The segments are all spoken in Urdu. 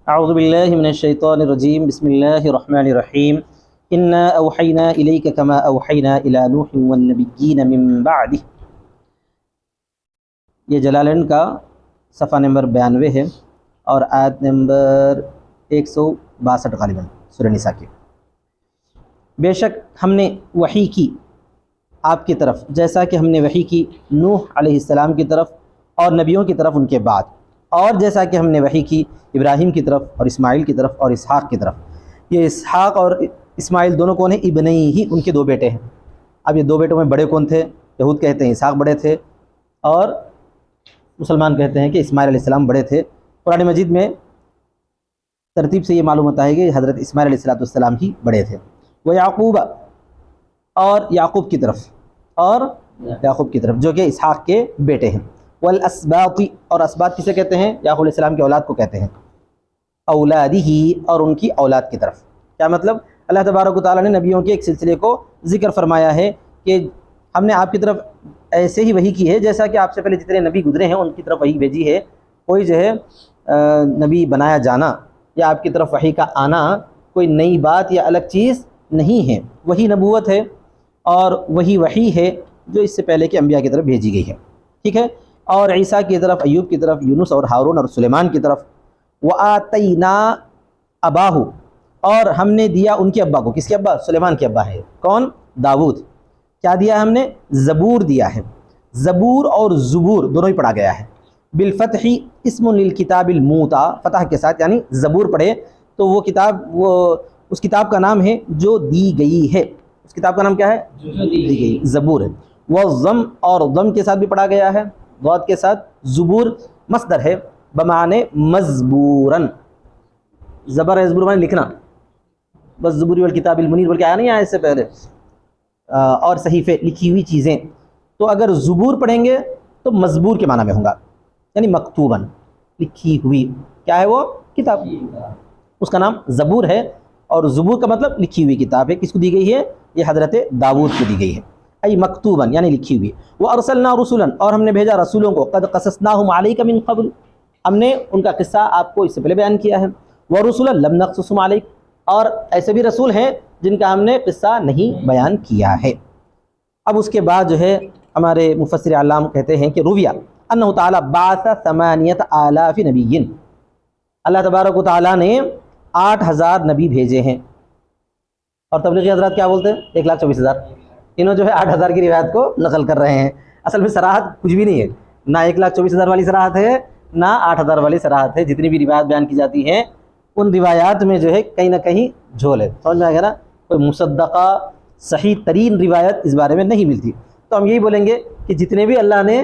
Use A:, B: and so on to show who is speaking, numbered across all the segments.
A: اعوذ باللہ من الشیطان الرجیم بسم اللہ الرحمن الرحیم انا اوحینا الیک کما اوحینا الی نوح والنبیین من بعدہ۔ یہ جلالین کا صفحہ نمبر 92 ہے اور آیت نمبر 162 غالباً سورہ نساء کی۔ بے شک ہم نے وحی کی آپ کی طرف جیسا کہ ہم نے وحی کی نوح علیہ السلام کی طرف اور نبیوں کی طرف ان کے بعد، اور جیسا کہ ہم نے وحی کی ابراہیم کی طرف اور اسماعیل کی طرف اور اسحاق کی طرف۔ یہ اسحاق اور اسماعیل دونوں کون ہیں؟ ابنئی ہی، ان کے دو بیٹے ہیں۔ اب یہ دو بیٹوں میں بڑے کون تھے؟ یہود کہتے ہیں اسحاق بڑے تھے اور مسلمان کہتے ہیں کہ اسماعیل علیہ السلام بڑے تھے۔ قرآن مجید میں ترتیب سے یہ معلوم ہوتا ہے کہ حضرت اسماعیل علیہ السلام ہی بڑے تھے۔ وہ یعقوب اور یعقوب کی طرف جو کہ اسحاق کے بیٹے ہیں۔ والاسباط، اور اسباط کسے کہتے ہیں؟ یعقوب علیہ السلام کی اولاد کو کہتے ہیں۔ اولادہ، اور ان کی اولاد کی طرف۔ کیا مطلب؟ اللہ تبارک و تعالیٰ نے نبیوں کے ایک سلسلے کو ذکر فرمایا ہے کہ ہم نے آپ کی طرف ایسے ہی وحی کی ہے جیسا کہ آپ سے پہلے جتنے نبی گزرے ہیں ان کی طرف وحی بھیجی ہے۔ کوئی جو ہے نبی بنایا جانا یا آپ کی طرف وحی کا آنا کوئی نئی بات یا الگ چیز نہیں ہے، وہی نبوت ہے اور وہی وحی ہے جو اس سے پہلے کے انبیاء کی طرف بھیجی گئی ہے، ٹھیک ہے۔ اور عیسیٰ کی طرف، ایوب کی طرف، یونس اور ہارون اور سلیمان کی طرف۔ وَآتَيْنَا أَبَاهُ، اور ہم نے دیا ان کے ابا کو۔ کس کے ابا؟ سلیمان کے ابا ہے کون؟ داود۔ کیا دیا ہم نے؟ زبور دیا ہے۔ زبور اور زبور دونوں ہی پڑھا گیا ہے۔ بالفتح اسم للکتاب الموتا، فتح کے ساتھ، یعنی زبور پڑھے تو وہ کتاب، اس کتاب کا نام ہے جو دی گئی ہے۔ اس کتاب کا نام کیا ہے؟ جو دی گئی، زبور ہے۔ والضم، اور ضم کے ساتھ بھی پڑھا گیا ہے، ضاد کے ساتھ۔ زبور مصدر ہے بمعنی مزبوراً، زبر زبور معنی لکھنا، بس زبور والکتاب المنیر بول کے آیا نہیں آیا اس سے پہلے، اور صحیفے، لکھی ہوئی چیزیں۔ تو اگر زبور پڑھیں گے تو مزبور کے معنی میں ہوں گا، یعنی مکتوباً، لکھی ہوئی۔ کیا ہے وہ؟ کتاب، اس کا نام زبور ہے، اور زبور کا مطلب لکھی ہوئی کتاب ہے۔ کس کو دی گئی ہے؟ یہ حضرت داود کو دی گئی ہے، ای مکتوباً یعنی لکھی ہوئی۔ وَأَرْسَلْنَا رُسُلًا، اور ہم نے بھیجا رسولوں کو، قَدْ قَصَصْنَاهُمْ عَلَيْكَ مِنْ قَبْلُ، ہم نے ان کا قصہ آپ کو اس سے پہلے بیان کیا ہے۔ وَرُسُلًا لَمْ نَقْصُصْهُمْ عَلَيْكَ، اور ایسے بھی رسول ہیں جن کا ہم نے قصہ نہیں بیان کیا ہے۔ اب اس کے بعد جو ہے ہمارے مفسر اعلام کہتے ہیں کہ رویہ انہ تعالیٰ بعث 8,000 نبیین، اللہ تبارک و تعالیٰ نے 8,000 نبی بھیجے ہیں۔ اور تبلیغی حضرات کیا بولتے ہیں؟ 1,24,000۔ انہوں جو ہے 8,000 کی روایت کو نقل کر رہے ہیں۔ اصل میں صراحت کچھ بھی نہیں ہے، نہ 1,24,000 والی صراحت ہے نہ 8,000 والی صراحت ہے۔ جتنی بھی روایات بیان کی جاتی ہیں ان روایات میں جو ہے کہیں نہ کہیں جھول ہے، سمجھ میں آ گیا نا؟ کوئی مصدقہ صحیح ترین روایت اس بارے میں نہیں ملتی۔ تو ہم یہی بولیں گے کہ جتنے بھی اللہ نے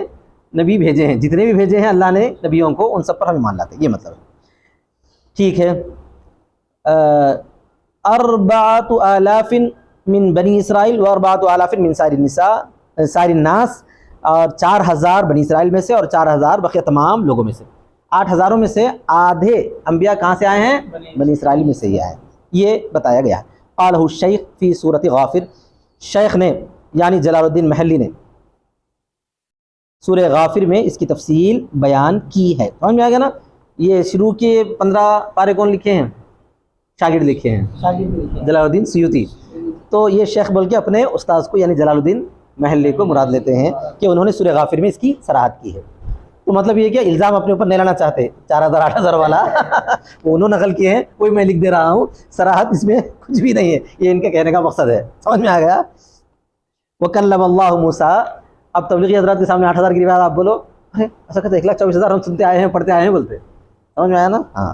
A: نبی بھیجے ہیں، جتنے بھی بھیجے ہیں اللہ نے نبیوں کو، ان سب پر ہم ایمان لاتے ہیں، یہ مطلب ہے، ٹھیک ہے۔ 4,000 من بنی اسرائیل و 4,000 من سائر الناس، اور 4,000 بنی اسرائیل میں سے اور 4,000 بقیہ تمام لوگوں میں سے۔ 8,000 میں سے آدھے انبیاء کہاں سے آئے ہیں؟ بنی اسرائیل میں سے ہی آئے ہیں، یہ بتایا گیا ہے۔ قالہ الشیخ فی سورۃ غافر، شیخ نے یعنی جلال الدین محلی نے سورہ غافر میں اس کی تفصیل بیان کی ہے، سمجھ میں آ گیا نا؟ یہ شروع کے 15 پارے کون لکھے ہیں؟ شاگرد لکھے ہیں، جلال الدین سیوطی۔ تو یہ شیخ بول کے اپنے استاذ کو یعنی جلال الدین محلی کو مراد لیتے ہیں کہ انہوں نے سورہ غافر میں اس کی صراحت کی ہے۔ تو مطلب یہ کہ الزام اپنے اوپر نہیں لانا چاہتے 4,000 8,000 والا وہ انہوں نقل کیے ہیں، وہی میں لکھ دے رہا ہوں، صراحت اس میں کچھ بھی نہیں ہے، یہ ان کے کہنے کا مقصد ہے، سمجھ میں آ گیا؟ وَكَلَّمَ اللَّهُ موسیٰ، اب تبلیغی حضرات کے سامنے 8,000 کی روایت آپ بولو، ارے ایسا کہتے 1,24,000 ہم سنتے آئے ہیں، پڑھتے آئے ہیں، بولتے، سمجھ میں آیا نا؟ ہاں،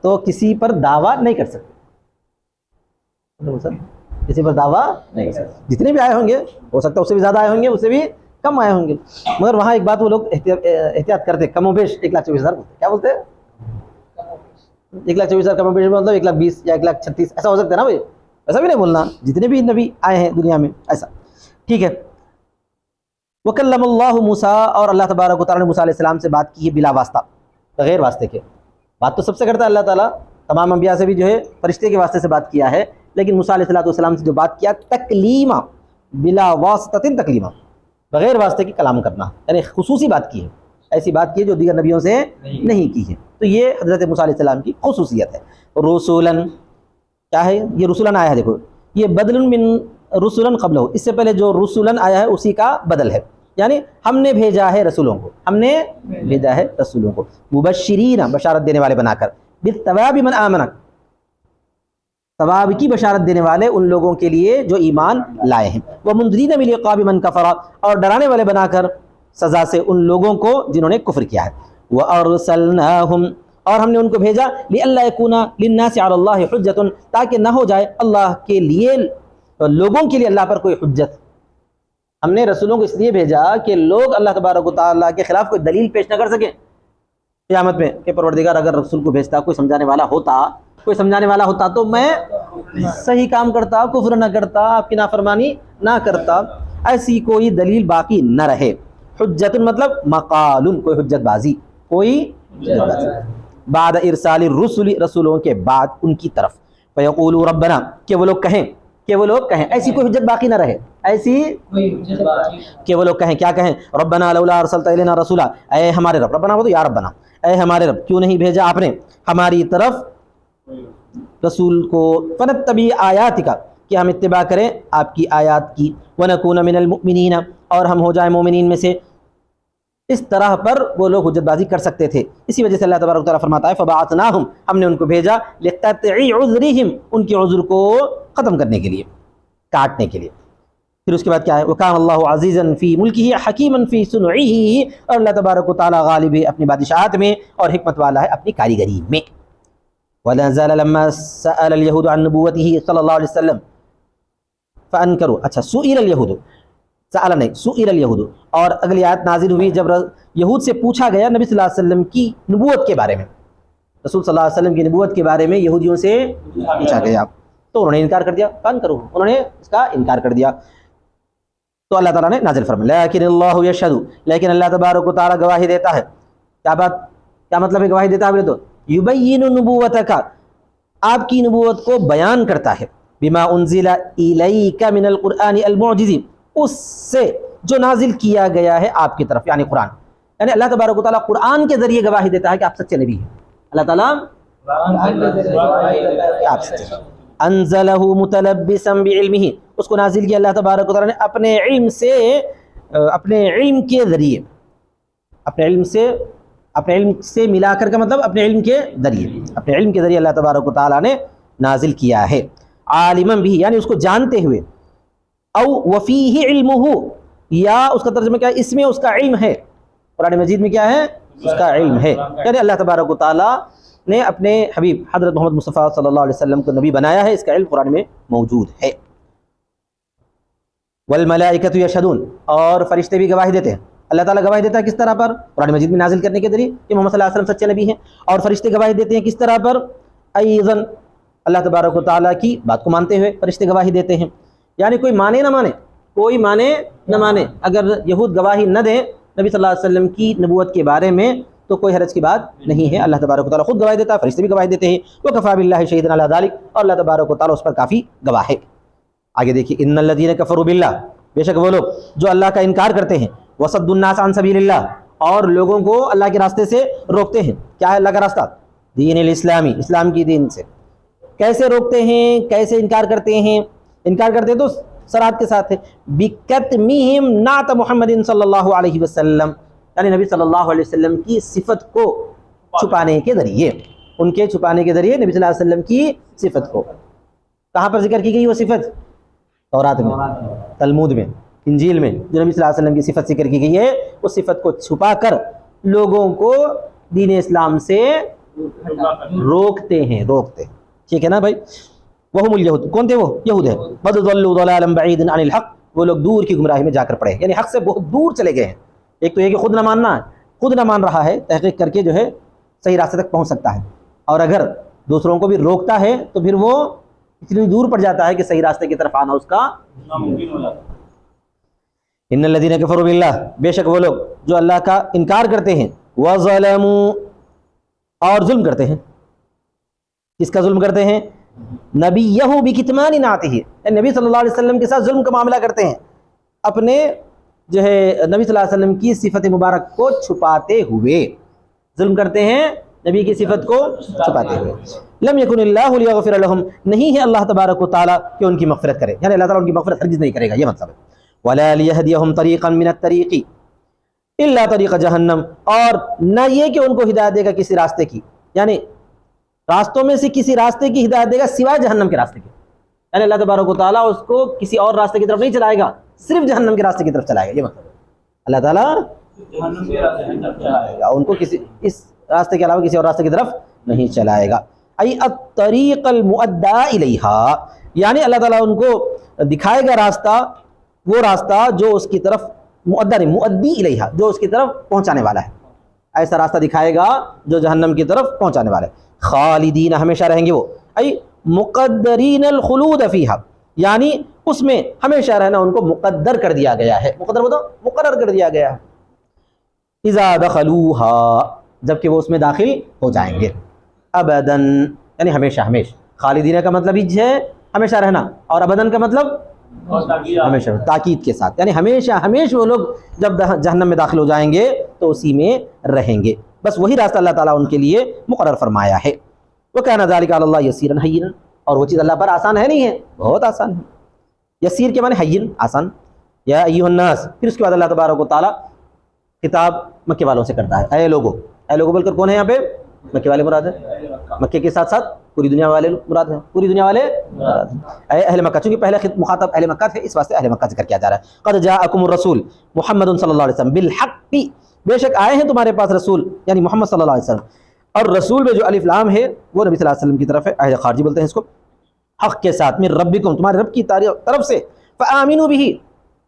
A: تو کسی پر دعویٰ نہیں کر سکتے، کسی پر دعویٰ نہیں کر سکتے۔ جتنے بھی آئے ہوں گے، ہو سکتا ہے اس سے بھی زیادہ آئے ہوں گے، اس سے بھی کم آئے ہوں گے، مگر وہاں ایک بات وہ لوگ احتیاط کرتے، کم و بیش 1,24,000 بولتے۔ کیا بولتے ہیں؟ 1,24,000 کم و بیش مطلب 1,20,000 یا 1,36,000 ایسا ہو سکتا ہے نا بھائی، ایسا بھی نہیں بولنا، جتنے بھی نبی آئے ہیں دنیا میں ایسا، ٹھیک ہے۔ وَكَلَّمَ اللَّهُ موسیٰ، اور اللہ تبارک و تعالیٰ نے موسیٰ علیہ السلام سے بات کی ہے بلا واسطہ، بغیر واسطے کے۔ بات تو سب سے کرتا ہے اللہ تعالیٰ، تمام انبیاء سے بھی جو ہے فرشتے کے واسطے سے بات کیا ہے، لیکن موسیٰ علیہ السلام سے جو بات کیا تکلیما، بلا واسطہ تکلیما، بغیر واسطے کی کلام کرنا، یعنی خصوصی بات کی ہے، ایسی بات کی ہے جو دیگر نبیوں سے نہیں کی ہے۔ تو یہ حضرت موسیٰ علیہ السلام کی خصوصیت ہے۔ رسولن کیا ہے؟ یہ رسولن آیا ہے، دیکھو یہ بدل من رسولن قبلہ، اس سے پہلے جو رسولن آیا ہے اسی کا بدل ہے، یعنی ہم نے بھیجا ہے رسولوں کو، ہم نے بھیجا ہے رسولوں کو، مبشرین بشارت دینے والے بنا کر، بالثواب من آمن، ثواب کی بشارت دینے والے ان لوگوں کے لیے جو ایمان لائے ہیں، ومنذرین بالعقاب من کفر، اور ڈرانے والے بنا کر سزا سے ان لوگوں کو جنہوں نے کفر کیا ہے، وارسلناہم، اور ہم نے ان کو بھیجا لئلا یکون للناس علی اللہ حجۃ، تاکہ نہ ہو جائے اللہ کے لیے، لوگوں کے لیے اللہ پر کوئی حجت۔ ہم نے رسولوں کو اس لیے بھیجا کہ لوگ اللہ تبارک و تعالیٰ کے خلاف کوئی دلیل پیش نہ کر سکیں قیامت میں کہ پروردگار اگر رسول کو بھیجتا، کوئی سمجھانے والا ہوتا تو میں صحیح کام کرتا، کفر نہ کرتا، آپ کی نافرمانی نہ کرتا، ایسی کوئی دلیل باقی نہ رہے۔ حجت مطلب مقال، کوئی حجت بازی، بعد ارسال الرسل، رسولوں کے بعد ان کی طرف، فیقولوا ربنا، کہ وہ لوگ کہیں ایسی کوئی حجت باقی نہ رہے، ایسی کہ وہ لوگ کہیں، کیا کہیں؟ ربنا لولا ارسلت الینا رسولا، اے ہمارے رب، ربنا وہ تو یا ربنا، اے ہمارے رب کیوں نہیں بھیجا آپ نے ہماری طرف رسول کو، فنتبع آیاتک، کہ ہم اتباع کریں آپ کی آیات کی، ونکون من المؤمنین، اور ہم ہو جائیں مومنین میں سے۔ اس طرح پر وہ لوگ حجت بازی کر سکتے تھے، اسی وجہ سے اللہ تبارک و تعالیٰ فرماتا ہے فبعثناہم، ہم نے ان کو بھیجا لقطع عذرہم، ان کے عذر کو ختم کرنے کے لیے، کاٹنے کے لیے۔ پھر اس کے بعد کیا ہے؟ وکان اللہ عزیزا فی ملکہ حکیما فی صنعہ، اور اللہ تبارک و تعالیٰ غالب ہے اپنی بادشاہت میں اور حکمت والا ہے اپنی کاریگری میں۔ وَنَزَلَ لَمَّا سَأَلَ الْيَهُودُ عَن نُبُوَّتِهِ صلی اللہ علیہ وسلم فَأَنْكَرُوا، اچھا سُئِلَ الْيَهُودُ، سأل نہیں، سئل اليہود، اور اگلی آیت نازل ہوئی جب یہود سے پوچھا گیا نبی صلی اللہ علیہ وسلم کی نبوت کے بارے میں، رسول صلی اللہ علیہ وسلم کی نبوت کے بارے میں یہودیوں سے پوچھا گیا تو انہوں نے انکار کر دیا، فان کرو، انہوں نے اس کا انکار کر دیا، تو اللہ تعالیٰ نے نازل فرمایا لیکن اللہ یشہد، لیکن اللہ تبارک و تعالیٰ گواہی دیتا ہے۔ کیا بات، کیا مطلب ہے گواہی دیتا ہے؟ تو یبین نبوتک، آپ کی نبوت کو بیان کرتا ہے، بما انزل الیک من القرآن المعجز، اس سے جو نازل کیا گیا ہے آپ کی طرف، یعنی قرآن، یعنی اللہ تبارک و تعالیٰ قرآن کے ذریعے گواہی دیتا ہے کہ آپ سچے نبی ہیں، اللہ تعالیٰ آپ سچے ہیں۔ انزلہ متلبسا بعلمہ، اس کو نازل کیا اللہ تبارک و تعالیٰ نے اپنے علم سے، اپنے علم کے ذریعے، اپنے علم سے ملا کر کا مطلب اپنے علم کے ذریعے، اپنے علم کے ذریعے اللہ تبارک و تعالیٰ نے نازل کیا ہے، عالما بھی، یعنی اس کو جانتے ہوئے، او وفیہ علمہ، یا اس کا ترجمہ کیا ہے؟ اس میں اس کا علم ہے، قرآن مجید میں کیا ہے؟ اس کا علم ہے، یعنی اللہ تبارک و تعالیٰ نے اپنے حبیب حضرت محمد مصطفیٰ صلی اللہ علیہ وسلم کو نبی بنایا ہے، اس کا علم قرآن میں موجود ہے۔ والملائکۃ یشہدون، اور فرشتے بھی گواہی دیتے ہیں، اللہ تعالیٰ گواہی دیتا ہے کس طرح پر؟ قرآن مجید میں نازل کرنے کے ذریعے کہ محمد صلی اللہ علیہ وسلم سچے نبی ہیں، اور فرشتے گواہی دیتے ہیں کس طرح پر؟ ایضاً اللہ تبارک و تعالیٰ کی بات کو مانتے ہوئے فرشتے گواہی دیتے ہیں، یعنی کوئی مانے نہ مانے، کوئی مانے نہ مانے، اگر یہود گواہی نہ دیں نبی صلی اللہ علیہ وسلم کی نبوت کے بارے میں تو کوئی حرج کی بات نہیں ہے، اللہ تبارک و تعالیٰ خود گواہی دیتا ہے، فرشتے بھی گواہی دیتے ہیں، وکفیٰ باللہ شہیدا علی ذلک، اور اللہ تبارک و تعالیٰ اس پر کافی گواہ ہے۔ آگے دیکھیے، ان الذین کفروا باللہ، بے شک وہ لوگ جو اللہ کا انکار کرتے ہیں، وصدوا الناس عن سبیل اللہ، اور لوگوں کو اللہ کے راستے سے روکتے ہیں۔ کیا ہے اللہ کا راستہ؟ دین الاسلامی، اسلام کی دین سے۔ کیسے روکتے ہیں، کیسے انکار کرتے ہیں؟ انکار کرتے تو صراحت کے ساتھ ہے، بکتمہم نعت محمد صلی اللہ علیہ وسلم، یعنی نبی صلی اللہ علیہ وسلم کی صفت کو چھپانے کے ذریعے، ان کے چھپانے کے ذریعے نبی صلی اللہ علیہ وسلم کی صفت کو۔ کہاں پر ذکر کی گئی وہ صفت؟ تورات میں، تلمود میں، انجیل میں، جو نبی صلی اللہ علیہ وسلم کی صفت ذکر کی گئی ہے، اس صفت کو چھپا کر لوگوں کو دین اسلام سے روکتے ہیں، ٹھیک ہے نا بھائی؟ وہم الیہود، کون تھے وہ؟ یہود ہیں۔ قد ضلوا ضلالا بعیدا عن الحق، وہ لوگ دور کی گمراہی میں جا کر پڑے، یعنی حق سے بہت دور چلے گئے ہیں۔ ایک تو یہ کہ خود نہ ماننا ہے، خود نہ مان رہا ہے، تحقیق کر کے جو ہے صحیح راستے تک پہنچ سکتا ہے، اور اگر دوسروں کو بھی روکتا ہے تو پھر وہ اتنی دور پڑ جاتا ہے کہ صحیح راستے کی طرف آنا اس کا ناممکن ہو جاتا ہے۔ ان الذین کفروا باللہ، بے شک وہ لوگ جو اللہ کا انکار کرتے ہیں، وظلموا، اور ظلم کرتے ہیں۔ کس کا ظلم کرتے ہیں؟ نبیہ بکتمان نعتہ، نبی صلی اللہ علیہ وسلم کے ساتھ ظلم کا معاملہ کرتے ہیں، اپنے جو ہے نبی صلی اللہ علیہ وسلم کی صفت مبارک کو چھپاتے ہوئے ظلم کرتے ہیں نبی کی صفت کو چھپاتے ہوئے. لم یکن اللہ لیغفر لہم، نہیں ہے اللہ تبارک و تعالیٰ کہ ان کی مغفرت کرے، یعنی اللہ تعالیٰ ان کی مغفرت ہرگز نہیں کرے گا، یہ مطلب ہے. ولا لیہدیہم طریقا من الطریق الا طریق جہنم، اور نہ یہ کہ ان کو ہدایت دے گا کسی راستے کی، یعنی راستوں میں سے کسی راستے کی ہدایت دے گا سوائے جہنم کے راستے کے، یعنی اللہ تبارک و تعالیٰ اس کو کسی اور راستے کی طرف نہیں چلائے گا، صرف جہنم کے راستے کی طرف چلائے گا، یہ مطلب ہے. اللہ تعالیٰ ان کو کسی اس راستے کے علاوہ کسی اور راستے کی طرف نہیں چلائے گا. ای الطریق المؤدی الیہا، یعنی اللہ تعالیٰ ان کو دکھائے گا راستہ، وہ راستہ جو اس کی طرف مؤدی الیہا، جو اس کی طرف پہنچانے والا ہے، ایسا راستہ دکھائے گا جو جہنم کی طرف پہنچانے والا ہے. خالدین، ہمیشہ رہیں گے وہ، ای مقدرین الخلود فیہا، یعنی اس میں ہمیشہ رہنا ان کو مقدر کر دیا گیا ہے. مقدر بتا، مقرر کر دیا گیا ہے. اذا دخلوہا، جبکہ وہ اس میں داخل ہو جائیں گے. ابداً، یعنی ہمیشہ ہمیشہ. خالدین کا مطلب ہی ہے ہمیشہ رہنا، اور ابداً کا مطلب ہمیشہ، تاکید کے ساتھ، یعنی ہمیشہ ہمیشہ وہ لوگ جب جہنم میں داخل ہو جائیں گے تو اسی میں رہیں گے. بس وہی راستہ اللہ تعالیٰ ان کے لیے مقرر فرمایا ہے. وَكَانَ ذَلِكَ عَلَى اللَّهِ يَسِيرًا هَيِّنًا، اور وہ چیز اللہ پر آسان ہے نہیں ہے، بہت آسان ہے. یسیر کے معنی حین، آسان. یا ایھا الناس، پھر اس کے بعد اللہ تبارک و تعالیٰ خطاب مکے والوں سے کرتا ہے. اے لوگو، اے لوگو بول کر کون ہے یہاں پہ؟ مکے والے مراد ہے. مکے کے ساتھ ساتھ پوری دنیا والے مراد ہیں، پوری دنیا والے مراد ہیں. اے اہل مکہ، چونکہ پہلے مخاطب اہل مکہ تھے، اس واسطے اہل مکہ ذکر کیا جا رہا ہے. قد جاءکم الرسول محمد صلی اللہ علیہ وسلم بالحق، بے شک آئے ہیں تمہارے پاس رسول، یعنی محمد صلی اللہ علیہ وسلم. اور رسول میں جو الف لام ہے وہ نبی صلی اللہ علیہ وسلم کی طرف ہے، اہل خارجی بولتے ہیں اس کو. حق کے ساتھ، من ربکم، تمہارے رب کی طرف سے. فآمنوا به،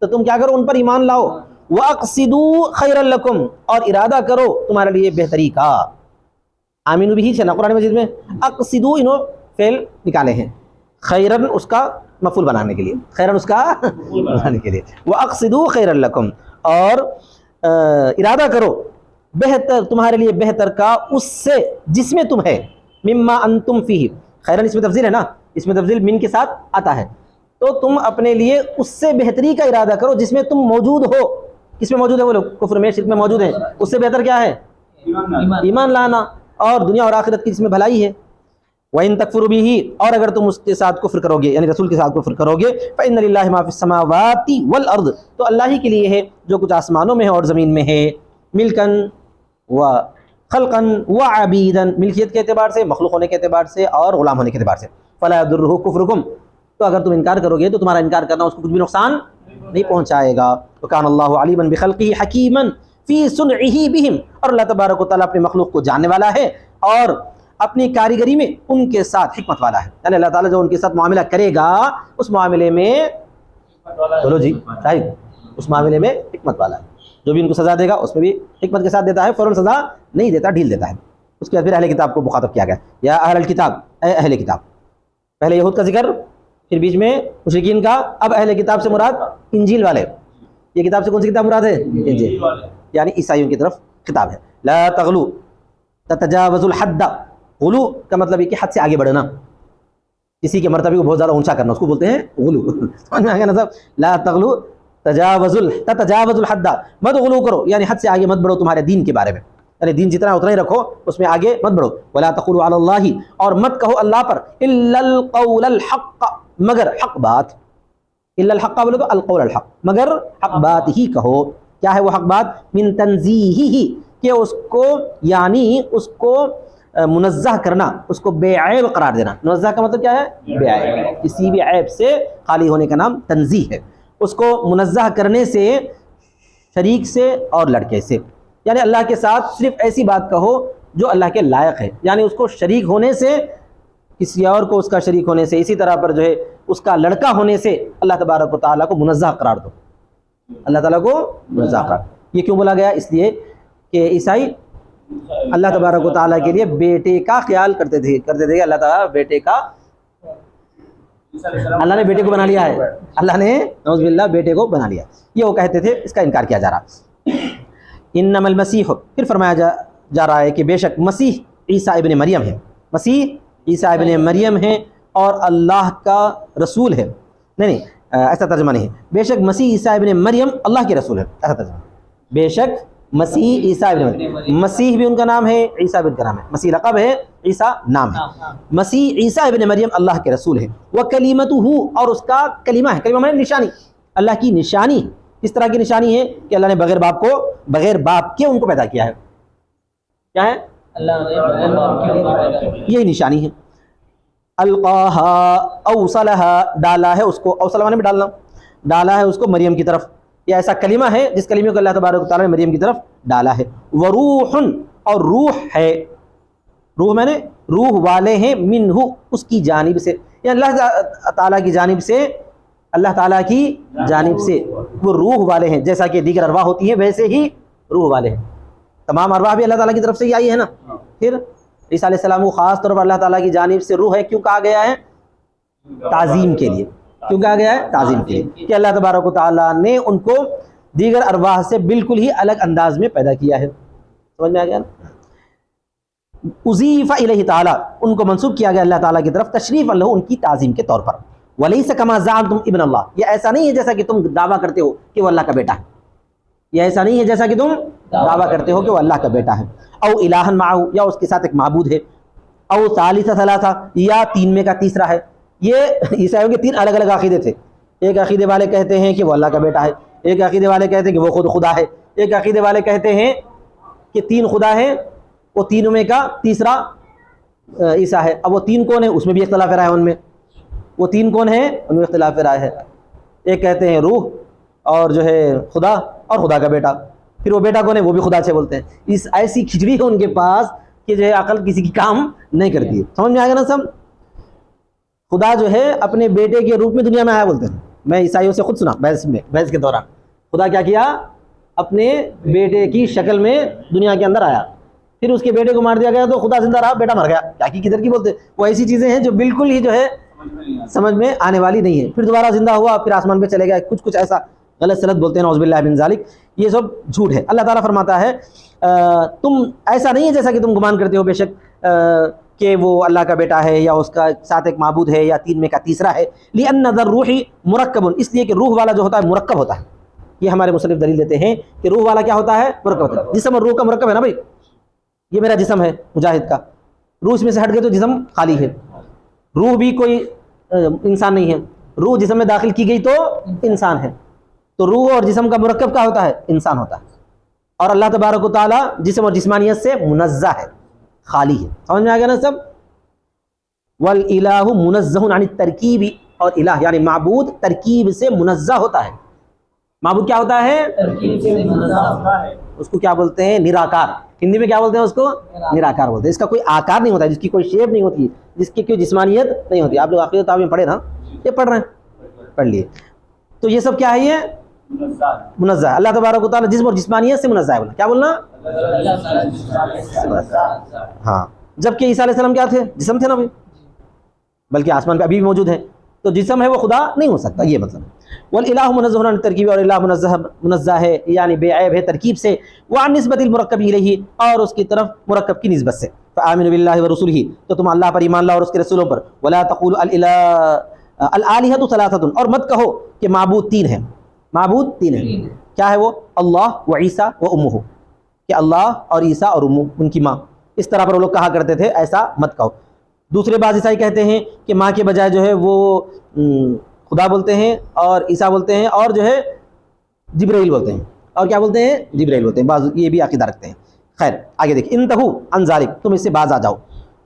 A: تو تم کیا کرو؟ ان پر ایمان لاؤ. واقصدوا خیرا لکم، اور ارادہ کرو تمہارے لیے بہتری کا. آمنوا به سے نا قرآن مجید میں اقصدوا انہوں فعل نکالے ہیں، خیرن اس کا مفعول بنانے کے لیے، خیرن اس کا بنانے کے لیے. واقصدوا خیرا لکم، اور ارادہ کرو بہتر، تمہارے لیے بہتر کا، اس سے جس میں تم ہے. مما انتم فیہ، خیرن اس میں تفضیل ہے نا، اس میں تفضیل من کے ساتھ آتا ہے، تو تم اپنے لیے اس سے بہتری کا ارادہ کرو جس میں تم موجود ہو. کس میں موجود ہے؟ وہ لوگ کفر میں، شرک میں موجود ہیں. اس سے بہتر کیا ہے؟ ایمان لانا، اور دنیا اور آخرت کی جس میں بھلائی ہے. وَإِن تَكْفُرُوا بِهِ، اور اگر تم اس کے ساتھ کفر کرو گے، یعنی رسول کے ساتھ کفر کرو گے. فَإِنَّ لِلَّهِ مَا فِي السَّمَاوَاتِ وَالْأَرْضِ، تو اللہ ہی کے لیے ہے جو کچھ آسمانوں میں ہے اور زمین میں ہے. ملکن و خلقن و عبیدن، ملکیت کے اعتبار سے، مخلوق ہونے کے اعتبار سے، اور غلام ہونے کے اعتبار سے. فلا یضرہ کفرکم، تو اگر تم انکار کرو گے تو تمہارا انکار کرنا اس کو کچھ بھی نقصان نہیں پہنچائے گا. وکان اللہ علیما بخلقہ حکیما فی صنعہ بہم، اور اللہ تبارک و تعالیٰ اپنی مخلوق کو جاننے والا ہے اور اپنی کاریگری میں ان کے ساتھ حکمت والا ہے. یعنی اللہ تعالیٰ جو ان کے ساتھ معاملہ کرے گا اس معاملے میں، چلو جی شاہد، اس معاملے میں حکمت والا ہے. جو بھی ان کو سزا دے گا اس میں بھی حکمت کے ساتھ دیتا ہے، فوراً سزا نہیں دیتا، ڈھیل دیتا ہے. اس کے بعد پھر اہل کتاب کو مخاطب کیا گیا. یا اہل الکتاب، اے اہل کتاب. پہلے یہود کا ذکر، پھر بیچ میں مشرکین کا، اب اہل کتاب سے مراد انجیل والے. یہ کتاب سے کون سی کتاب مراد ہے؟ انجیل، یعنی عیسائیوں کی طرف خطاب ہے. لا تغلو تتجاوز الحد، غلو کا مطلب ہے کہ حد سے آگے بڑھنا، کسی کے مرتبے کو بہت زیادہ اونچا کرنا، اس کو بولتے ہیں غلو. سمجھ میں آ گیا نا صاحب؟ لا تغلو تتجاوز الحد، مت غلو کرو، یعنی حد سے آگے مت بڑھو تمہارے دین کے بارے میں، یعنی دین جتنا اتنا ہی رکھو، اس میں آگے مت بڑھو. ولا تقولوا علی اللہ، اور مت کہو اللہ پر، الا القول الحق، مگر حق بات. الا الحق بولو تو القول الحق، مگر حق بات ہی کہو. کیا ہے وہ حق بات؟ من تنزیہہ، کہ اس کو، یعنی اس کو منزہ کرنا، اس کو بے عیب قرار دینا. منزہ کا مطلب کیا ہے؟ بے عیب، کسی بھی عیب سے خالی ہونے کا نام تنزیہ ہے. اس کو منزہ کرنے سے، شریک سے اور لڑکے سے، یعنی اللہ کے ساتھ صرف ایسی بات کہو جو اللہ کے لائق ہے، یعنی اس کو شریک ہونے سے، کسی اور کو اس کا شریک ہونے سے، اسی طرح پر جو ہے اس کا لڑکا ہونے سے اللہ تبارک و تعالیٰ کو منزہ قرار دو. اللہ تعالیٰ کو منزہ قرار. یہ کیوں بولا گیا؟ اس لیے کہ عیسائی اللہ تبارک و تعالیٰ کے لیے بیٹے کا خیال کرتے تھے. اللہ تعالیٰ بیٹے کا، اللہ نے بیٹے کو بنا لیا ہے، اللہ نے نعوذ باللہ بیٹے کو بنا لیا، یہ وہ کہتے تھے. اس کا انکار کیا جا رہا. انما المسیح، پھر فرمایا جا رہا ہے کہ بے شک مسیح عیسیٰ ابن مریم ہے. مسیح عیسیٰ ابن مریم ہے اور اللہ کا رسول ہے. نہیں ایسا ترجمہ نہیں ہے. بے شک مسیح عیسیٰ ابن مریم اللہ کے رسول ہے، ایسا ترجمہ. بے شک مسیح عیسیٰ ابن مریم، مسیح بھی ان کا نام ہے، عیسیٰ بھی ان کا نام ہے، مسیح لقب ہے، عیسیٰ نام ہے۔ مسیح عیسیٰ ابن مریم اللہ کے رسول ہے، وَكَلِمَتُهُ اور اس کا کلمہ ہے، کلمہ میں نشانی، اللہ کی نشانی۔ اس طرح کی نشانی ہے کہ اللہ نے بغیر باپ کے ان کو پیدا کیا ہے۔ کیا ہے؟ یہی نشانی ہے۔ القاہا اوصلہا ڈالا ہے اس کو، اوصلہ معنی میں ڈالنا، ڈالا ہے اس کو مریم کی طرف۔ یہ ایسا کلمہ ہے جس کلمے کو اللہ تبارک و تعالیٰ نے مریم کی طرف ڈالا ہے۔ وروح اور روح ہے، روح میں نے روح والے ہیں، منہ اس کی جانب سے، یعنی اللہ تعالیٰ کی جانب سے، اللہ تعالیٰ کی جانب سے وہ روح والے ہیں۔ جیسا کہ دیگر ارواح ہوتی ہیں ویسے ہی روح والے ہیں، تمام ارواح بھی اللہ تعالیٰ کی طرف سے ہی آئی ہے نا۔ پھر عیسیٰ علیہ السلام کو خاص طور پر اللہ تعالیٰ کی جانب سے روح ہے، کیوں کہا گیا ہے؟ تعظیم کے لیے۔ کیوں کہا گیا ہے؟ تعظیم کے لیے، کہ اللہ تبارک و تعالیٰ نے ان کو دیگر ارواح سے بالکل ہی الگ انداز میں پیدا کیا ہے۔ سمجھ میں آ گیا نا؟ اضیف الیہ تعالیٰ، ان کو منسوب کیا گیا اللہ تعالیٰ کی طرف، تشریف اللہ ان کی تعظیم کے طور پر۔ ولیس کما زعمتم ابن اللہ، یہ ایسا نہیں ہے جیسا کہ تم دعویٰ کرتے ہو کہ وہ اللہ کا بیٹا ہے، یہ ایسا نہیں ہے جیسا کہ تم دعویٰ کرتے ہو کہ وہ اللہ کا بیٹا ہے۔ او الہا معہ، یا اس کے ساتھ ایک معبود ہے۔ او ثالث ثلاثہ، یا تین میں کا تیسرا ہے۔ یہ عیسائیوں کے تین الگ الگ عقیدے تھے۔ ایک عقیدے والے کہتے ہیں کہ وہ اللہ کا بیٹا ہے، ایک عقیدے والے کہتے ہیں کہ وہ خود خدا ہے، ایک عقیدے والے کہتے ہیں کہ تین خدا ہیں، وہ تینوں میں کا تیسرا عیسیٰ ہے۔ اب وہ تین کون ہیں، اس میں بھی اختلاف رائے ہے، ان میں وہ تین کون ہیں، ان میں اختلاف رائے ہے۔ ایک کہتے ہیں روح اور جو ہے خدا اور خدا کا بیٹا، پھر وہ بیٹا کون ہے وہ بھی خدا سے بولتے ہیں۔ اس ایسی کھچڑی ہے ان کے پاس کہ جو ہے عقل کسی کی کام نہیں کرتی ہے۔ سمجھ میں آئے گا نا سب؟ خدا جو ہے اپنے بیٹے کے روپ میں دنیا میں آیا بولتے ہیں۔ میں عیسائیوں سے خود سنا بحث کے دوران، خدا کیا کیا، اپنے بیٹے کی شکل میں دنیا کے اندر آیا، پھر اس کے بیٹے کو مار دیا گیا تو خدا زندہ رہا، بیٹا مر گیا، کیا کی کدھر کی بولتے ہیں؟ وہ ایسی چیزیں ہیں جو بالکل ہی جو ہے سمجھ میں آنے والی نہیں ہے۔ پھر دوبارہ زندہ ہوا، پھر آسمان پہ چلے گیا، کچھ ایسا غلط سلط بولتے ہیں، نعوذ باللہ من ذالک، یہ سب جھوٹ ہے۔ اللہ تعالیٰ فرماتا ہے تم ایسا نہیں ہے جیسا کہ تم گمان کرتے ہو بے شک کہ وہ اللہ کا بیٹا ہے یا اس کا ساتھ ایک معبود ہے یا تین میں کا تیسرا ہے۔ لِأَنَّ ذَا الرُّوحِ مُرَكَّبٌ، اس لیے کہ روح والا جو ہوتا ہے مرکب ہوتا ہے۔ یہ ہمارے مصنف دلیل دیتے ہیں کہ روح والا کیا ہوتا ہے، مرکب ہوتا ہے۔ جسم اور روح کا مرکب ہے نا بھائی، یہ میرا جسم ہے مجاہد کا، روح اس میں سے ہٹ گئے تو جسم خالی ہے۔ روح بھی کوئی انسان نہیں ہے، روح جسم میں داخل کی گئی تو انسان ہے، تو روح اور جسم کا مرکب کا ہوتا ہے، انسان ہوتا ہے۔ اور اللہ تبارک و تعالیٰ جسم اور جسمانیت سے منزہ ہے، خالی ہے۔ سمجھ میں آ گیا نا سب؟ وَالْإِلَٰهُ مُنَزَّهٌ عَنِ التَّرْكِيبِ، اور الہ یعنی معبود ترکیب سے منزہ ہوتا ہے۔ معبود کیا ہوتا ہے؟ ترکیب سے منزہ ہوتا ہے۔ اس کو کیا بولتے ہیں؟ نراکار، ہندی میں کیا بولتے ہیں اس کو؟ نراکار بولتے ہیں۔ اس کا کوئی آکار نہیں ہوتا ہے، جس کی کوئی شیپ نہیں ہوتی ہے، جس کی کوئی جسمانیت نہیں ہوتی۔ آپ لوگ عقیدہ کتاب میں پڑھے نا، یہ پڑھ رہے ہیں، پڑھ لیے۔ تو یہ سب کیا ہے؟ یہ منزہ ہے۔ اللہ تبارک و تعالیٰ جسم اور جسمانیت سے منزہ ہے۔ بولنا کیا بولنا؟ ہاں، جبکہ عیسیٰ علیہ السلام کیا تھے؟ جسم تھے نا بھائی، بلکہ آسمان پہ ابھی بھی موجود ہے، تو جسم ہے وہ خدا نہیں ہو سکتا، یہ مطلب۔ والالہ منزہ عن الترکیب، اور الہ منزہ ہے یعنی بے عیب ہے ترکیب سے، وعن نسبت المرکب الیہ، اور اس کی طرف مرکب کی نسبت سے۔ فآمنوا باللہ ورسولہ، تو تم اللہ پر ایمان لاؤ اور اس کے رسولوں پر۔ ولا تقولوا الالہۃ ثلاثۃ، اور مت کہو کہ معبود تین ہیں۔ معبود تین ہیں، کیا ہے وہ؟ اللہ و عیسیٰ و امہ، کہ اللہ اور عیسیٰ اور امہ ان کی ماں، اس طرح پر وہ لوگ کہا کرتے تھے، ایسا مت کہو۔ دوسرے بعض عیسائی کہتے ہیں کہ ماں کے بجائے جو ہے وہ خدا بولتے ہیں، اور عیسیٰ بولتے ہیں، اور جو ہے جبرائیل بولتے ہیں، اور کیا بولتے ہیں؟ جبرائیل بولتے ہیں، بعض یہ بھی عقیدہ رکھتے ہیں۔ خیر آگے دیکھیں، انتہوا عن ذالک، تم اس سے باز آ جاؤ،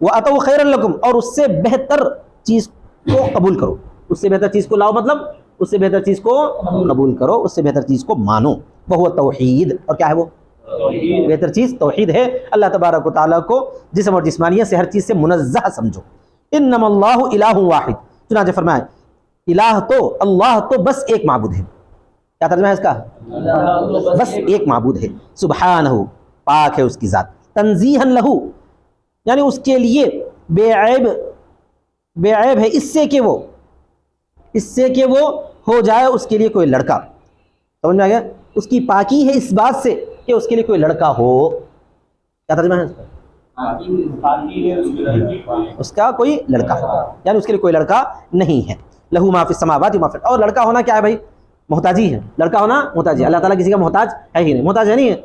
A: واتوا خیرا لکم، اور اس سے بہتر چیز کو قبول کرو، اس سے بہتر چیز کو لاؤ، مطلب اس سے بہتر چیز کو قبول کرو، اس سے بہتر چیز کو مانو۔ وہو توحید، اور کیا ہے وہ؟ بہتر چیز توحید ہے، اللہ تبارک و تعالیٰ کو جسم اور جسمانیت سے ہر چیز سے منزہ سمجھو۔ انما اللہ الہ واحد، چنانچہ فرمایا الہ تو اللہ تو بس ایک معبود ہے۔ کیا ترجمہ ہے اس کا؟ بس ایک معبود ہے، سبحانہ پاک ہے اس کی ذات، تنزیہا لہو یعنی اس کے لیے بے عیب ہے، اس سے کہ وہ ہو جائے اس کے لیے کوئی لڑکا۔ سمجھ میں آ گیا؟ اس کی پاکی ہے اس بات سے کہ اس کے لیے کوئی لڑکا ہو۔ کیا ترجمہ ہے اس کا؟ اس کا کوئی لڑکا، یعنی اس کے لیے کوئی لڑکا نہیں ہے۔ لہو ما فی السماوات و ما فی الارض، اور لڑکا ہونا کیا ہے بھائی؟ محتاجی ہے، لڑکا ہونا محتاجی ہے۔ اللہ تعالیٰ کسی کا محتاج ہے ہی نہیں، محتاج ہے نہیں ہے۔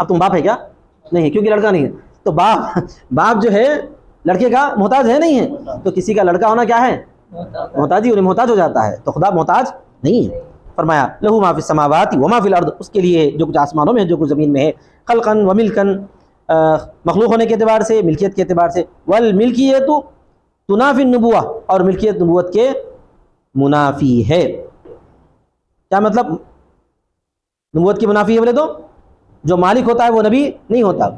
A: اب تم باپ ہے کیا؟ نہیں ہے، کیونکہ لڑکا نہیں ہے. تو باپ جو ہے لڑکے کا محتاج ہے نہیں ہے، تو کسی کا لڑکا ہونا کیا ہے؟ محتاجی، انہیں محتاج ہو جاتا ہے. تو خدا محتاج نہیں ہے. فرمایا لہو ما فی السماوات و ما فی الارض، اس کے لیے جو کچھ آسمانوں میں ہے جو کچھ زمین میں ہے، خلقن و ملکن، مخلوق ہونے کے اعتبار سے، ملکیت کے اعتبار سے، والملکیت تنافی النبوہ، اور ملکیت نبوت کے منافی ہے. کیا مطلب نبوت کی منافی ہے؟ بولے تو جو مالک ہوتا ہے وہ نبی نہیں ہوتا.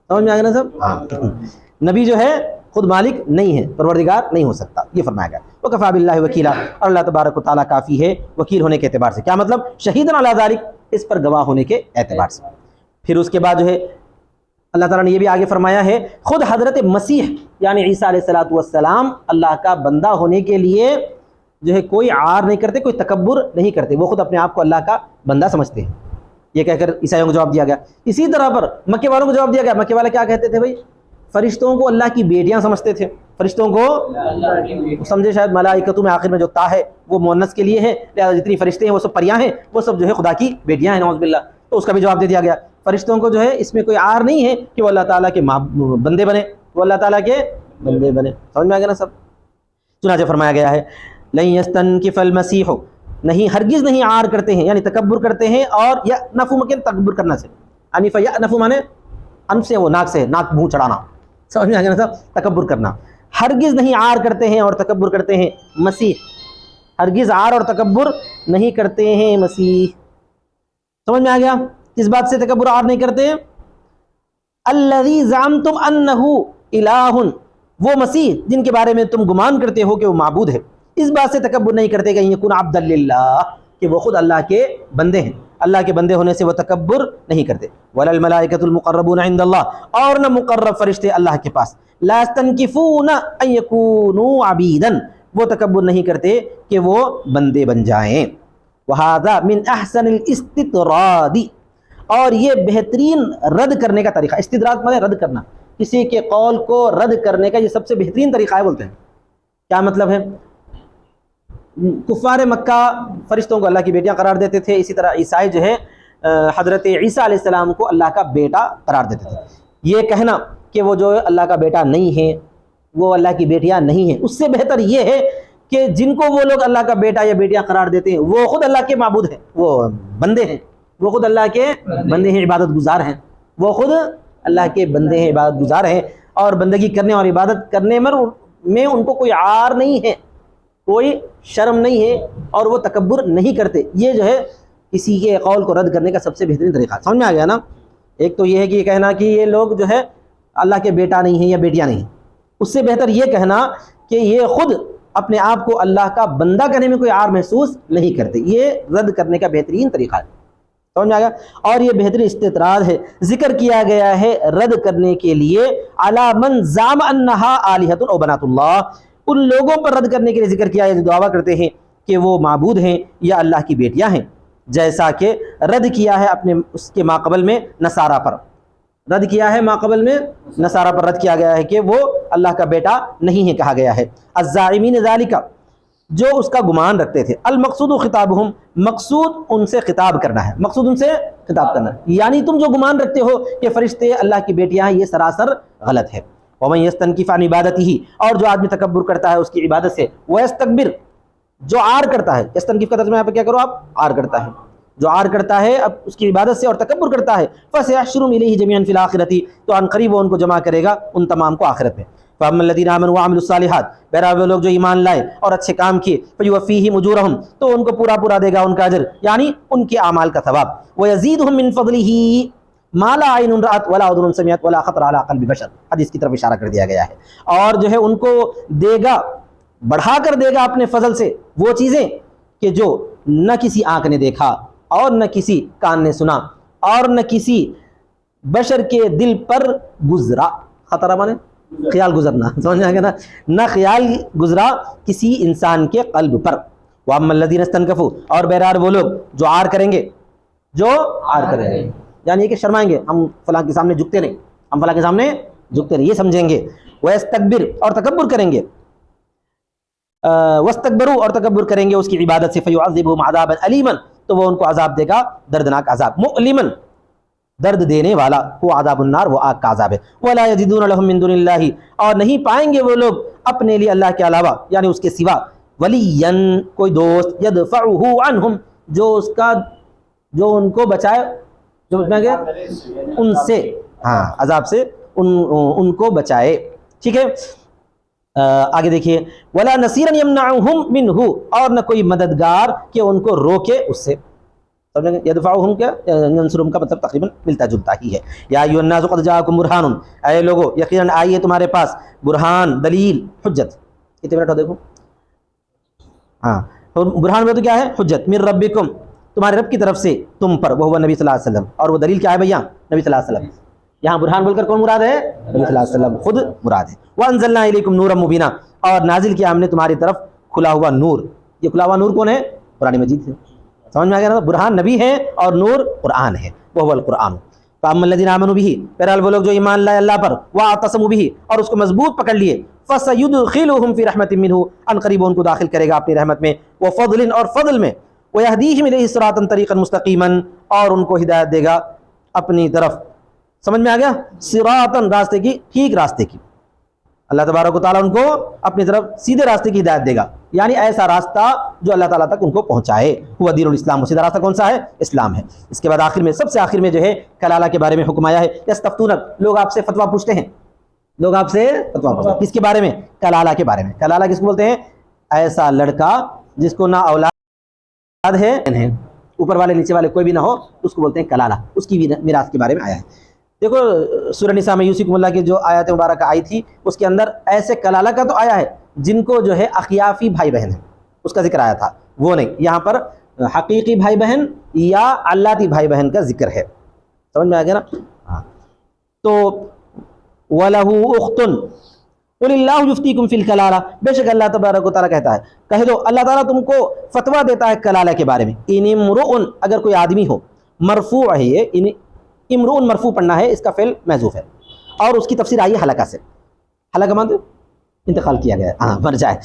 A: سمجھ میں آ گیا نا سب؟ نبی جو ہے خود مالک نہیں ہے، پروردگار نہیں ہو سکتا، یہ فرمایا گیا. وکفیٰ باللہ وکیلا، اور اللہ تبارک و تعالیٰ کافی ہے وکیل ہونے کے اعتبار سے. کیا مطلب؟ شہیدن علی ذالک، اس پر گواہ ہونے کے اعتبار سے. پھر اس کے بعد جو ہے اللہ تعالیٰ نے یہ بھی آگے فرمایا ہے، خود حضرت مسیح یعنی عیسیٰ علیہ السلام اللہ کا بندہ ہونے کے لیے جو ہے کوئی عار نہیں کرتے، کوئی تکبر نہیں کرتے، وہ خود اپنے آپ کو اللہ کا بندہ سمجھتے ہیں. یہ کہہ کر عیسائیوں کو جواب دیا گیا. اسی طرح پر مکے والوں کو جواب دیا گیا. مکے والے کیا کہتے تھے بھائی؟ فرشتوں کو اللہ کی بیٹیاں سمجھتے تھے. فرشتوں کو سمجھے شاید ملائکتوں میں آخر میں جو تا ہے وہ مؤنث کے لیے ہے، لہذا جتنی فرشتے ہیں وہ سب پریاں ہیں، وہ سب جو ہے خدا کی بیٹیاں ہیں، نعوذ باللہ. تو اس کا بھی جواب دے دیا گیا. فرشتوں کو جو ہے اس میں کوئی عار نہیں ہے کہ وہ اللہ تعالیٰ کے بندے بنے، وہ اللہ تعالیٰ کے بندے بنے. سمجھ میں آ گیا نا سب؟ چنانچہ فرمایا گیا ہے لن یستنکف المسیح، نہیں ہرگز نہیں عار کرتے ہیں، یعنی تکبر کرتے ہیں. اور یا نفو مکن تکبر کرنا سے، انف یا نفو مانے انف سے، وہ ناک سے، ناک منہ چڑھانا. سمجھ میں آ گیا نا سب؟ تکبر کرنا. ہرگز نہیں عار کرتے ہیں اور تکبر کرتے ہیں مسیح، ہرگز عار اور تکبر نہیں کرتے ہیں مسیح. سمجھ میں آ گیا؟ کس بات سے تکبر عار نہیں کرتے؟ الذی زعمتم انہ الہ، وہ مسیح جن کے بارے میں تم گمان کرتے ہو کہ وہ معبود ہے، اس بات سے تکبر نہیں کرتے کہ یکون عبدا للہ، کہ وہ خود اللہ کے بندے ہیں. اللہ کے بندے ہونے سے وہ تکبر نہیں کرتے. ولا الملائکۃ المقربون عند اللہ، اور نہ مقرب فرشتے اللہ کے پاس. لا یستنکفون ان یکونوا عبیدا، وہ تکبر نہیں کرتے کہ وہ بندے بن جائیں. وہذا من احسن الاستطراد، اور یہ بہترین رد کرنے کا طریقہ. استدراج مانے رد کرنا، کسی کے قول کو رد کرنے کا یہ سب سے بہترین طریقہ ہے بولتے ہیں. کیا مطلب ہے؟ کفار مکہ فرشتوں کو اللہ کی بیٹیاں قرار دیتے تھے، اسی طرح عیسائی جو ہے حضرت عیسیٰ علیہ السلام کو اللہ کا بیٹا قرار دیتے تھے. یہ کہنا کہ وہ جو اللہ کا بیٹا نہیں ہے، وہ اللہ کی بیٹیاں نہیں ہیں، اس سے بہتر یہ ہے کہ جن کو وہ لوگ اللہ کا بیٹا یا بیٹیاں قرار دیتے ہیں وہ خود اللہ کے معبود ہیں، وہ بندے ہیں، وہ خود اللہ کے بندے ہیں، عبادت گزار ہیں. وہ خود اللہ کے بندے ہیں، عبادت گزار ہیں، اور بندگی کرنے اور عبادت کرنے میں ان کو کوئی عار نہیں ہے، کوئی شرم نہیں ہے، اور وہ تکبر نہیں کرتے. یہ جو ہے کسی کے قول کو رد کرنے کا سب سے بہترین طریقہ. سمجھ میں آ گیا نا؟ ایک تو یہ ہے کہ یہ کہنا کہ یہ لوگ جو ہے اللہ کے بیٹا نہیں ہیں یا بیٹیاں نہیں ہیں، اس سے بہتر یہ کہنا کہ یہ خود اپنے آپ کو اللہ کا بندہ کہنے میں کوئی عار محسوس نہیں کرتے. یہ رد کرنے کا بہترین طریقہ ہے. سمجھ میں آ گیا؟ اور یہ بہترین استطراد ہے. ذکر کیا گیا ہے رد کرنے کے لیے علی من زعم انہا الہۃ او بنات اللہ، ان لوگوں پر رد کرنے کے لیے ذکر کیا ہے جو دعویٰ کرتے ہیں کہ وہ معبود ہیں یا اللہ کی بیٹیاں ہیں. جیسا کہ رد کیا ہے اپنے اس کے ماقبل میں نصارہ پر، رد کیا ہے ماقبل میں نصارہ پر رد کیا گیا ہے کہ وہ اللہ کا بیٹا نہیں ہے کہا گیا ہے. الزائمین ذالک، جو اس کا گمان رکھتے تھے. المقصود خطابہم، مقصود ان سے خطاب کرنا ہے، مقصود ان سے خطاب کرنا ہے، یعنی تم جو گمان رکھتے ہو کہ فرشتے اللہ کی بیٹیاں ہیں، یہ سراسر غلط ہے. ومن یستنکف عن عبادتہ، اور جو آدمی تکبر کرتا ہے اس کی عبادت سے. ویستکبر، جو عار کرتا ہے، یستنکف کا ترجمہ یہاں پہ کیا کرو آپ؟ عار کرتا ہے. جو عار کرتا ہے اب اس کی عبادت سے اور تکبر کرتا ہے، فسيحشرهم الیہ جميعا فی الآخرۃ، تو عن قریب وہ ان کو جمع کرے گا ان تمام کو آخرت میں. فاما الذین آمنوا وعملوا الصالحات، بہرحال وہ لوگ جو ایمان لائے اور اچھے کام کیے، فیوفیہم اجورہم، تو ان کو پورا پورا دے گا ان کا اجر، یعنی ان کے اعمال کا ثواب. ویزیدہم من فضلہ ما لا عین رأت ولا اذن سمعت ولا خطر علی قلب بشر، حدیث کی طرف اشارہ کر دیا گیا ہے. اور جو ہے ان کو دے گا، بڑھا کر دے گا اپنے فضل سے وہ چیزیں کہ جو نہ کسی آنکھ نے دیکھا اور نہ کسی کان نے سنا اور نہ کسی بشر کے دل پر گزرا. خطرہ مانے خیال گزرنا، سمجھ میں آ گیا نا؟ نہ خیال گزرا کسی انسان کے قلب پر. وَأَمَّا الَّذِينَ اسْتَنكَفُوا، اور بہرحال وہ لوگ جو عار کریں گے، جو عار کریں گے یعنی کہ شرمائیں گے، ہم فلاں کے سامنے جھکتے نہیں، ہم فلاں کے سامنے جھکتے نہیں، یہ سمجھیں گے. وَيَسْتَكْبِرُ، اور تکبر کریں گے. وَاسْتَكْبَرُوا، اور تکبر کریں گے اس کی عبادت سے. فَيُعَذِّبُهُمْ عَذَابًا أَلِيمًا، تو وہ ان کو عذاب دے گا، دردناک عذاب. مُؤْلِمًا، درد دینے والا، وہ عذاب النار، وہ آگ کا عذاب ہے۔ وَلَا يَجِدُونَ لَهُم مِّن دُونِ اللَّهِ، اور نہیں پائیں گے وہ لوگ اپنے لیے اللہ کے علاوہ یعنی اس کے سوا، وَلِيًّا کوئی دوست، يَدْفَعُهُ عَنْهُمْ جو ان کو بچائے، جو ان سے، ہاں عذاب سے ان کو بچائے، ٹھیک ہے۔ آگے دیکھیے وَلَا نَصِيرًا يَمْنَعُهُمْ مِنْهُ، اور نہ کوئی مددگار کہ ان کو روکے اس سے، یدفعہم کیا ینصرہم کا مطلب تقریباً ملتا جلتا ہی ہے۔ یا ایھا الناس قد جاءکم برہان، اے لوگو یقیناً آئی ہے تمہارے پاس برہان، دلیل، حجت، کتنے منٹ ہو دیکھو، ہاں برہان میں تو کیا ہے، حجت، من ربکم، تمہارے رب کی طرف سے تم پر، وہ نبی صلی اللہ علیہ وسلم، اور وہ دلیل کیا ہے بھیا، نبی صلی اللہ علیہ وسلم۔ یہاں برہان بول کر کون مراد ہے، نبی صلی اللہ علیہ وسلم خود مراد ہے۔ وانزلنا الیکم نورا مبینا، اور نازل کیا ہم نے تمہاری طرف کھلا ہوا نور، یہ کھلا ہوا نور کون ہے، قرآن مجید ہے، سمجھ میں آ گیا نا، برہان نبی ہے اور نور قرآن ہے، وہ القرآن۔ فاما الذین آمنوا بہ، بہرحال وہ لوگ جو ایمان لائے اللہ پر، واعتصموا بہ، اور اس کو مضبوط پکڑ لیے، فسیدخلہم فی رحمت منہ، ان قریب ان کو داخل کرے گا اپنی رحمت میں، وفضل، اور فضل میں، ویہدیہم الیہ صراطا طریقا مستقیما، اور ان کو ہدایت دے گا اپنی طرف، سمجھ میں آ گیا، صراطا راستے کی، ٹھیک راستے کی، اللہ تبارک و تعالیٰ ان کو اپنی طرف سیدھے راستے کی ہدایت دے گا، یعنی ایسا راستہ جو اللہ تعالیٰ تک ان کو پہنچائے، وہ دین الاسلام، وہ سیدھا راستہ کون سا ہے، اسلام ہے۔ اس کے بعد آخر میں، سب سے آخر میں جو ہے کلالہ کے بارے میں حکم آیا ہے، یستفتونک، لوگ آپ سے فتویٰ پوچھتے ہیں، لوگ آپ سے فتویٰ پوچھتے ہیں، کس کے بارے میں، کلالہ کے بارے میں۔ کلالہ کس کو بولتے ہیں، ایسا لڑکا جس کو نہ اولاد ہے، اوپر والے نیچے والے کوئی بھی نہ ہو، اس کو بولتے ہیں کلالہ، اس کی میراث کے بارے میں آیا ہے۔ دیکھو سورہ نساء میں یوسف اللہ کی جو آیات مبارکہ آئی تھی، اس کے اندر ایسے کلالہ کا تو آیا ہے جن کو جو ہے اخیافی بھائی بہن ہیں، اس کا ذکر آیا تھا، وہ نہیں، یہاں پر حقیقی بھائی بہن یا علاتی بھائی بہن کا ذکر ہے، سمجھ میں آ گیا نا۔ تو وَلَهُ أُخْتٌ قُلِ اللَّهُ يُفْتِيكُمْ فِي الْكَلَالَةِ، بے شک اللہ تبارک و تعالیٰ کہتا ہے، کہہ دو اللہ تعالیٰ تم کو فتویٰ دیتا ہے کلالہ کے بارے میں، ان امرؤ، اگر کوئی آدمی ہو، مرفوع ہے یہ، امرؤ مرفوع پڑھنا ہے، اس کا فعل محذوف ہے، اور اس کی تفسیر آئی ہے حلقہ سے، حلقہ مانتے انتقال کیا گیا ہے، ہاں مر جائے،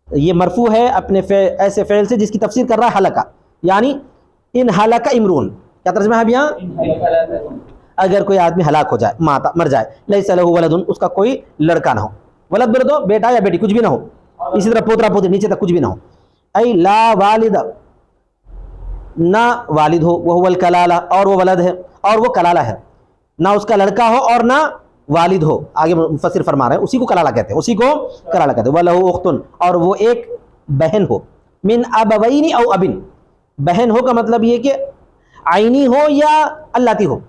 A: یہ مرفوع ہے اپنے ایسے فعل سے جس کی تفسیر کر رہا ہے حلقہ، یعنی ان حلقہ امرؤ، کیا ترجمہ ہے یہاں، اگر کوئی آدمی ہلاک ہو جائے، مر جائے، لیس لہ ولد، اس کا کوئی لڑکا نہ ہو، ولد بولے تو بیٹا یا بیٹی کچھ بھی نہ ہو، اسی طرح پوترا پوتری نیچے تک کچھ بھی نہ ہو، ای لا والد، نہ والد ہو، وہ الکلالہ، اور وہ ولد ہے اور وہ کلالہ ہے، نہ اس کا لڑکا ہو اور نہ والد ہو، آگے مفسر فرما رہے ہیں اسی کو کلالہ کہتے ہیں، اسی کو کلالہ کہتے ہیں، وَلَهُ أُخْتٌ، اور وہ ایک بہن ہو، من ابوین او ابن، بہن ہو کا مطلب یہ کہ عینی ہو یا اللاتی ہو،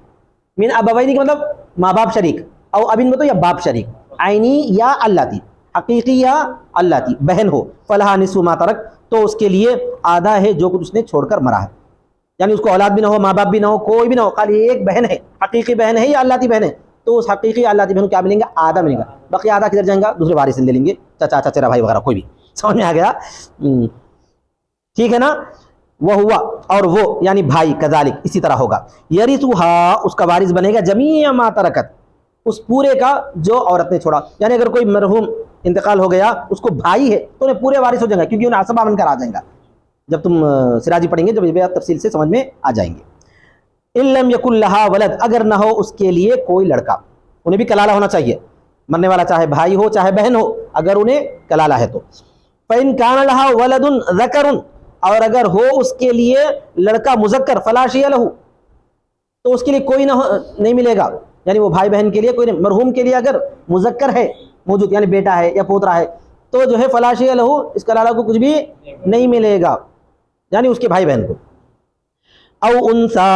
A: من ابوین کا مطلب ماں باپ شریک، او ابن میں تو یا باپ شریک، عینی یا اللاتی، حقیقی یا اللاتی، بہن ہو، فلہا نصف ما ترک، تو اس کے لیے آدھا ہے جو کچھ اس نے چھوڑ کر مرا ہے، یعنی اس کو اولاد بھی نہ ہو، ماں باپ بھی نہ ہو، کوئی بھی نہ ہو، خالی ایک بہن ہے، حقیقی بہن ہے یا اللاتی بہن ہے، تو اس حقیقی اللاتی بہن کو کیا ملیں گا، آدھا ملیں گا، باقی آدھا کدھر جائیں گا، دوسرے وارث لے لیں گے، چچا چچیرا بھائی وغیرہ کوئی بھی، سمجھ میں آ گیا، ٹھیک ہے نا۔ وہ ہوا، اور وہ یعنی بھائی، کذالک اسی طرح ہوگا، یرثھا، اس کا وارث بنے گا، جمیع ما ترکت، اس پورے کا جو عورت نے چھوڑا، یعنی اگر کوئی مرحوم انتقال ہو گیا، اس کو بھائی ہے تو انہیں پورے وارث ہو جائیں گا، کیونکہ انہیں عصبہ بن کر آ جائیں گا، جب تم سراجی پڑھیں گے جب یہ تفصیل سے سمجھ میں آ جائیں گے۔ ان لم یکن لہا ولد، اگر نہ ہو اس کے لیے کوئی لڑکا، انہیں بھی کلالہ ہونا چاہیے، مرنے والا چاہے بھائی ہو چاہے بہن ہو، اگر انہیں کلالہ ہے تو، فإن كان لها ولد ذکر، اور اگر ہو اس کے لیے لڑکا مذکر، فلا شیء لہ، تو اس کے لیے کوئی نہیں ملے گا، یعنی وہ بھائی بہن کے لیے کوئی نہیں، مرحوم کے لیے اگر مذکر ہے موجود، یعنی بیٹا ہے یا پوترا ہے، تو جو ہے فلا شیء لہ، اس کلالہ کو کچھ بھی نہیں ملے گا، یعنی اس کے بھائی بہن کو، او انثا،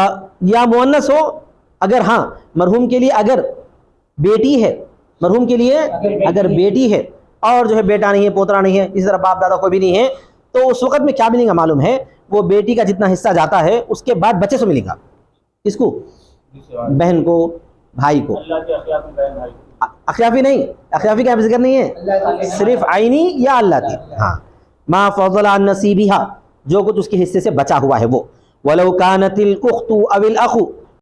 A: یا مؤنث ہو، اگر ہاں مرحوم کے لیے اگر بیٹی ہے، مرحوم کے لیے اگر بیٹی ہے اور جو ہے بیٹا نہیں ہے، پوترا نہیں ہے، اسی طرح باپ دادا کوئی بھی نہیں ہے، تو اس وقت میں کیا ملے گا معلوم ہے، وہ بیٹی کا جتنا حصہ جاتا ہے اس کے بعد بچے سے ملے گا، کس کو، بہن کو، بھائی کو، اخیافی نہیں، اخیافی کا ذکر نہیں ہے، صرف عینی یا اللاتی، ہاں، ما فضل عن نصیبها، جو کچھ اس کے حصے سے بچا ہوا ہے وہ، وَلَوْ كَانَتِ الْأُخْتُ أَوِ الْأَخُ،